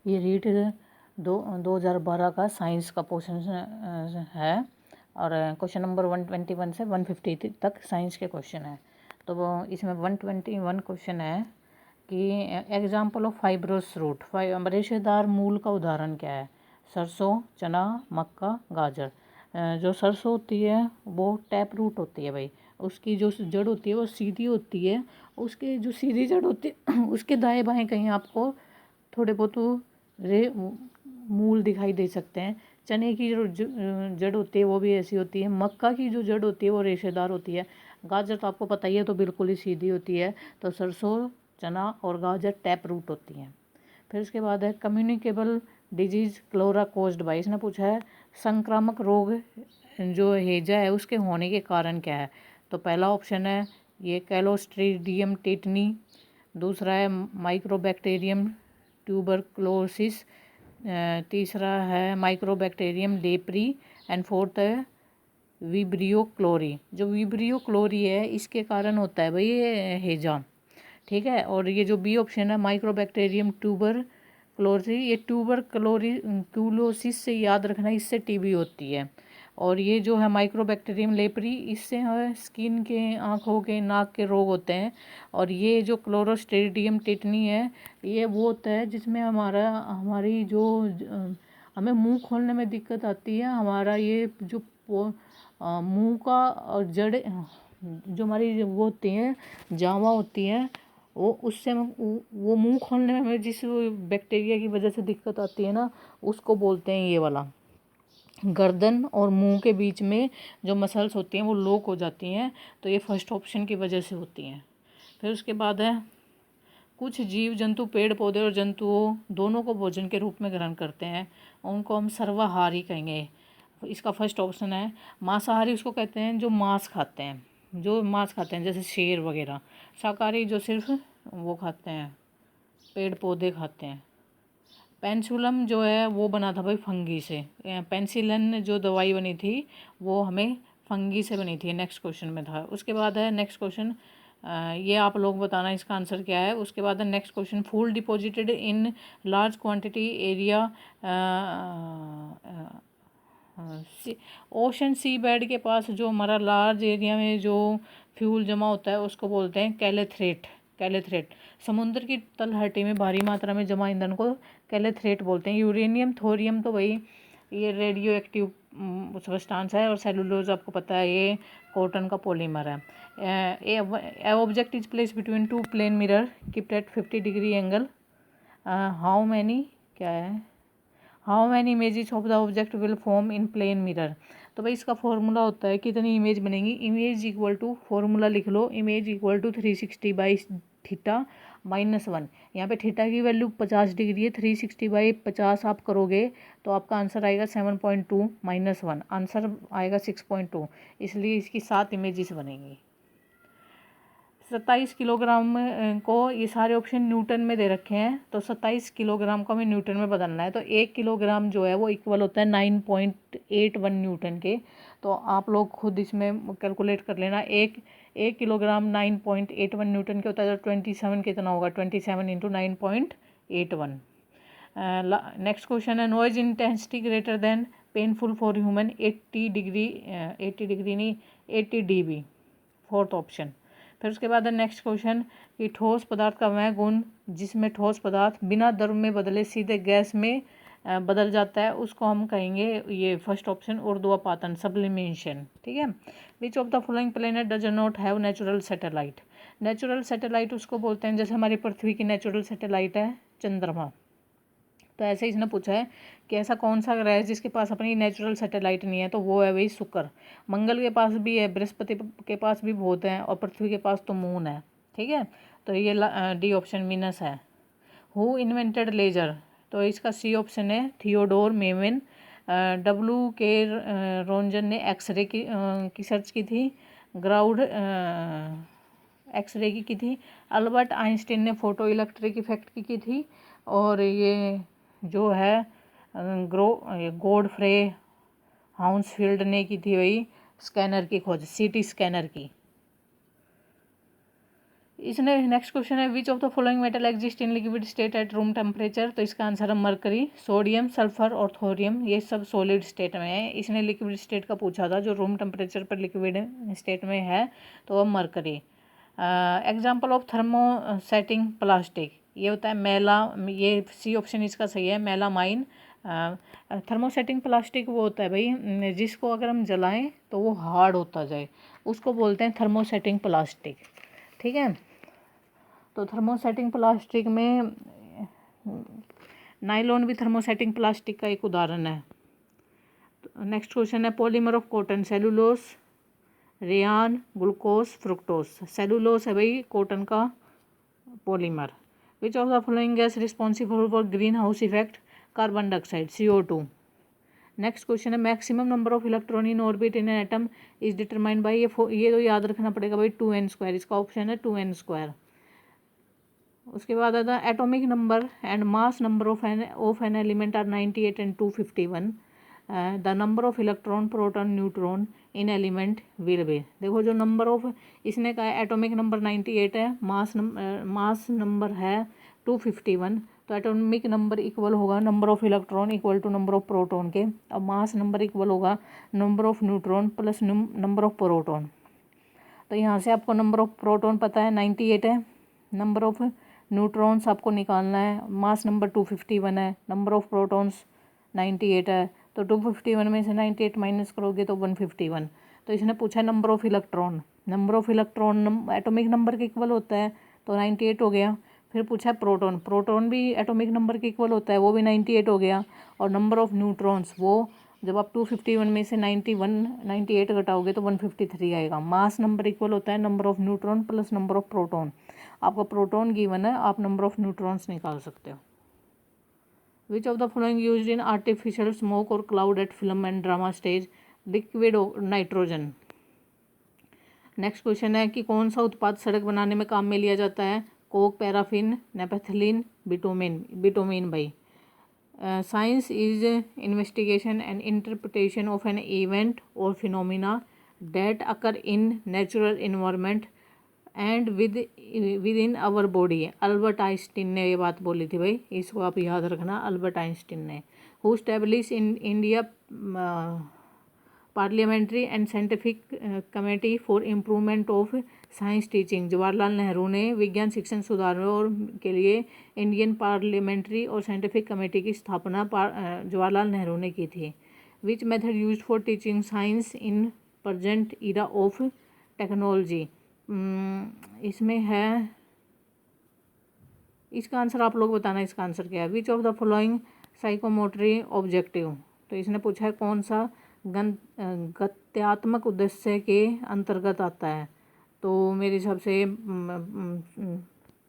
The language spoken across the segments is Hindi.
ये रीट 2012 का साइंस का क्वेश्चन है और क्वेश्चन नंबर 121 से 150 तक साइंस के क्वेश्चन है। तो वो इसमें 121 क्वेश्चन है कि एग्जाम्पल ऑफ फाइब्रस रूट, रेशेदार मूल का उदाहरण क्या है? सरसों, चना, मक्का, गाजर। जो सरसों होती है वो टैप रूट होती है भाई, उसकी जो जड़ होती है वो सीधी होती है, उसके जो सीधी जड़ होती है उसके दाएं बाएं कहीं आपको थोड़े बहुत रे मूल दिखाई दे सकते हैं। चने की जो जड़ होती है वो भी ऐसी होती है। मक्का की जो जड़ होती है वो रेशेदार होती है। गाजर तो आपको पता ही है, तो बिल्कुल ही सीधी होती है। तो सरसों, चना और गाजर टैप रूट होती हैं। फिर उसके बाद है कम्युनिकेबल डिजीज़ क्लोरा कोज्ड बाय, इसने पूछा है संक्रामक रोग जो हेजा है उसके होने के कारण क्या है? तो पहला ऑप्शन है ये क्लोस्ट्रीडियम टेटनी, दूसरा है माइक्रोबैक्टीरियम ट्यूबरक्लोसिस, तीसरा है माइक्रोबैक्टीरियम लेप्री एंड फोर्थ है विब्रियो क्लोरी। जो विब्रियो क्लोरी है इसके कारण होता है भाई ये हेजा, ठीक है। और ये जो बी ऑप्शन है माइक्रोबैक्टीरियम ट्यूबर क्लोरी, ये ट्यूबर क्लोसिस से याद रखना, इससे टीबी होती है। और ये जो है माइक्रोबैक्टीरियम लेप्री, इससे है स्किन के, आँखों के, नाक के रोग होते हैं। और ये जो क्लोरोस्ट्रीडियम टेटनी है ये वो होता है जिसमें हमारी जो हमें मुंह खोलने में दिक्कत आती है। हमारा ये जो मुंह का और जड़ जो हमारी वो होती हैं जावा होती हैं, वो उससे वो मुंह खोलने में जिस बैक्टीरिया की वजह से दिक्कत आती है ना, उसको बोलते हैं ये वाला। गर्दन और मुंह के बीच में जो मसल्स होती हैं वो लॉक हो जाती हैं, तो ये फर्स्ट ऑप्शन की वजह से होती हैं। फिर उसके बाद है कुछ जीव जंतु पेड़ पौधे और जंतुओं दोनों को भोजन के रूप में ग्रहण करते हैं, उनको हम सर्वाहारी कहेंगे। इसका फर्स्ट ऑप्शन है मांसाहारी, उसको कहते हैं जो मांस खाते हैं, जैसे शेर वगैरह। शाकाहारी जो सिर्फ वो खाते हैं, पेड़ पौधे खाते हैं। पेंसुलम जो है वो बना था भाई फंगी से, पेंसिलन जो दवाई बनी थी वो हमें फंगी से बनी थी, नेक्स्ट क्वेश्चन में था। उसके बाद है नेक्स्ट क्वेश्चन, ये आप लोग बताना इसका आंसर क्या है। उसके बाद है next question, food deposited in large quantity area, ocean sea bed के पास जो हमारा लार्ज एरिया में जो फ्यूल जमा होता है उसको बोलते हैं कैलेथ्रेट। समुद्र की तलहटी में भारी मात्रा में जमा ईंधन को कैलेथ्रेट बोलते हैं। यूरेनियम, थोरियम तो भाई ये रेडियो एक्टिव सब्सटेंस है। और सेलुलोज आपको पता है ये कॉटन का पॉलीमर है। A object is place between two plane mirror kept at 50 degree angle, how many क्या है, how many images of the object will form in plane mirror. तो भाई इसका फॉर्मूला होता है कितनी इमेज बनेंगी, इमेज इक्वल टू, फॉर्मूला लिख लो, इमेज इक्वल टू 360/θ-1। यहाँ पे थीटा की वैल्यू 50 डिग्री है, 360/50 आप करोगे तो आपका आंसर आएगा 7.2 -1, आंसर आएगा 6.2, इसलिए इसकी 7 इमेजेस बनेंगी। 27 किलोग्राम को, ये सारे ऑप्शन न्यूटन में दे रखे हैं, तो 27 किलोग्राम को हमें न्यूटन में बदलना है। तो 1 किलोग्राम जो है वो इक्वल होता है 9.81 न्यूटन के। तो आप लोग खुद इसमें कैलकुलेट कर लेना, एक किलोग्राम 9.81 न्यूटन के होता है, तो 27 कितना होगा, 27 इंटू 9.81। नेक्स्ट क्वेश्चन है noise intensity greater than painful for human 80 degree, 80 dB, fourth option. फिर उसके बाद है नेक्स्ट क्वेश्चन कि ठोस पदार्थ का वह गुण जिसमें ठोस पदार्थ बिना द्रव में बदले सीधे गैस में बदल जाता है, उसको हम कहेंगे, ये फर्स्ट ऑप्शन, ऊर्ध्वापातन, सब्लिमेशन, ठीक है। Which of the following planet does not have natural satellite. Natural satellite उसको बोलते हैं, जैसे हमारी पृथ्वी की नेचुरल सैटेलाइट है चंद्रमा। तो ऐसे इसने पूछा है कि ऐसा कौन सा ग्रह है जिसके पास अपनी नेचुरल सैटेलाइट नहीं है, तो वो है वही शुक्र। मंगल के पास भी है, बृहस्पति के पास भी बहुत है, और पृथ्वी के पास तो मून है, ठीक है। तो ये डी ऑप्शन वीनस है। हु इन्वेंटेड लेजर, तो इसका सी ऑप्शन है थियोडोर मेमन। डब्ल्यू के रोंजन ने एक्सरे की सर्च की थी, ग्राउड एक्सरे की थी। अल्बर्ट आइंस्टीन ने फोटो इलेक्ट्रिक इफेक्ट की थी। और ये जो है गॉडफ्रे हाउंसफील्ड ने की थी वही स्कैनर की खोज, सीटी स्कैनर की। इसने नेक्स्ट क्वेश्चन है which of the following metal exist in liquid state at room temperature. तो इसका आंसर है मरकरी, सोडियम, सल्फर और थोरियम, ये सब सॉलिड स्टेट में है। इसने लिक्विड स्टेट का पूछा था, जो रूम टेम्परेचर पर लिक्विड स्टेट में है तो वह mercury. Example of thermosetting plastic, ये होता है मेला, ये सी ऑप्शन इसका सही है, मेलामाइन। थर्मोसेटिंग प्लास्टिक वो होता है भाई जिसको अगर हम जलाएं तो वो हार्ड होता जाए, उसको बोलते हैं थर्मोसेटिंग प्लास्टिक। ठीक है, तो थर्मोसेटिंग प्लास्टिक में नायलॉन भी थर्मोसेटिंग प्लास्टिक का एक उदाहरण है। नेक्स्ट क्वेश्चन है polymer of cotton, cellulose, rayon, glucose, fructose. Cellulose है भाई कॉटन का polymer. Which of the following gas responsible for greenhouse effect, carbon dioxide, CO2। Next question है maximum number of electron in orbit in an atom is determined by, ये तो याद रखना पड़ेगा भाई 2n², इसका ऑप्शन है 2n²। उसके बाद आता है atomic number and mass number of an element are 98 and 251। The number of electron, proton, neutron in element will be. देखो जो नंबर ऑफ इसने कहा है एटॉमिक नंबर 98 है, मास नंबर है 251, तो एटॉमिक नंबर इक्वल होगा number of electron equal to number of proton के, अब मास नंबर इक्वल होगा number of neutron plus number of proton. तो यहाँ से आपको नंबर ऑफ प्रोटॉन पता है 98 है, नंबर ऑफ न्यूट्रॉन्स आपको निकालना है, मास नंबर 251 है, नंबर ऑफ प्रोटॉन्स 98 है, तो 251 में से 98 माइनस करोगे तो 151। तो इसने पूछा number of electron, number of electron atomic number के इक्वल होता है तो 98 हो गया। फिर पूछा प्रोटॉन, प्रोटॉन भी एटॉमिक नंबर के इक्वल होता है, वो भी 98 हो गया। और नंबर ऑफ न्यूट्रॉन्स, वो जब आप 251 में से 98 घटाओगे तो 153 आएगा। मास नंबर इक्वल होता है number of neutron plus number of proton. आपका प्रोटॉन गिवन है, आप नंबर ऑफ न्यूट्रॉन्स निकाल सकते हो। Which of the following used in artificial smoke और cloud at film and drama stage, liquid nitrogen. Next question है कि कौन सा उत्पाद सड़क बनाने में काम में लिया जाता है, कोक, पैराफिन, नेपथलीन, बिटोमिन भाई। Science is investigation and interpretation of an event or phenomena that occur in natural environment and within our body। Albert Einstein ने ये बात बोली थी भाई, इसको आप याद रखना, अल्बर्ट आइंस्टीन ने। Who establish in India parliamentary and scientific committee for improvement of science teaching. Jawaharlal Nehru ने विज्ञान शिक्षण सुधारों के लिए इंडियन पार्लियामेंट्री और साइंटिफिक कमेटी की स्थापना जवाहरलाल नेहरू ने की थी। Which method used for teaching science in present era of technology. इसमें है, इसका आंसर आप लोग बताना, इसका आंसर क्या है। Which of the following psychomotor objective, तो इसने पूछा है कौन सा गत्यात्मक उद्देश्य के अंतर्गत आता है। तो मेरे हिसाब से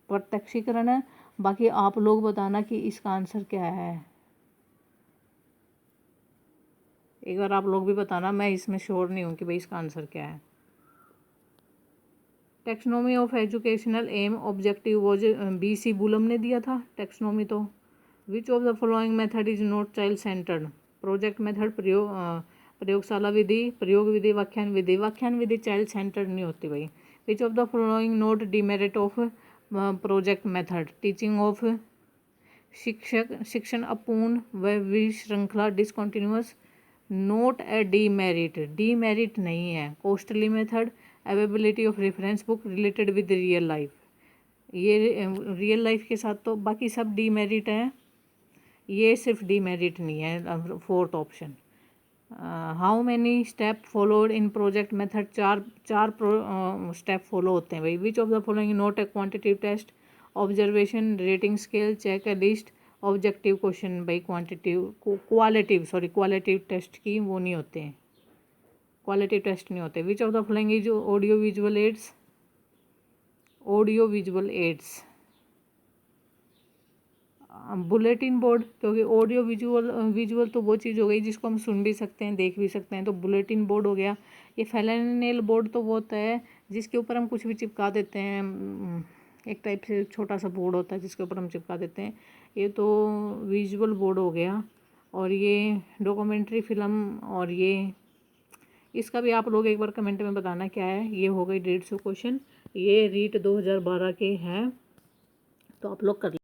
प्रत्यक्षीकरण है। बाकी आप लोग बताना कि इसका आंसर क्या है, एक बार आप लोग भी बताना, मैं इसमें श्योर नहीं हूँ कि भाई इसका आंसर क्या है। Taxonomy of educational aim objective वो जो BC बुलम ने दिया था टेक्सोनॉमी। तो which of the following method is not child centred, project method, प्रयोगशाला विधि, प्रयोग विधि, व्याख्यान विधि। व्याख्यान विधि चाइल्ड सेंटर्ड नहीं होती भाई। Which of the following note demerit of project method, teaching of शिक्षण अपूर्ण व विश्रृंखला, डिसकॉन्टिन्यूअस, नोट ए डीमेरिट, डीमेरिट नहीं है। Costly method, availability of reference book, related with real life, ये रियल लाइफ के साथ तो बाकी सब डीमेरिट है, ये सिर्फ डीमेरिट नहीं है। Fourth option. How many step followed in project method, चार स्टेप फॉलो होते हैं भाई। Which of the following not a quantitative test, observation, rating scale, check a list, objective question भाई। क्वालिटिव टेस्ट की वो नहीं होते हैं, क्वालिटिव टेस्ट नहीं होते। Which of the following is audio visual aids, audio visual aids, bulletin board, क्योंकि ऑडियो विजुअल तो वो चीज़ हो गई जिसको हम सुन भी सकते हैं, देख भी सकते हैं, तो बुलेटिन बोर्ड हो गया। ये फैलेनेल बोर्ड तो वो होता है जिसके ऊपर हम कुछ भी चिपका देते हैं, एक टाइप से छोटा सा बोर्ड होता है जिसके ऊपर हम चिपका देते हैं, ये तो विजुअल बोर्ड हो गया। और ये डॉक्यूमेंट्री फिल्म, और ये इसका भी आप लोग एक बार कमेंट में बताना क्या है। ये हो गई 150 क्वेश्चन, ये रीट 2012 के हैं, तो आप लोग कर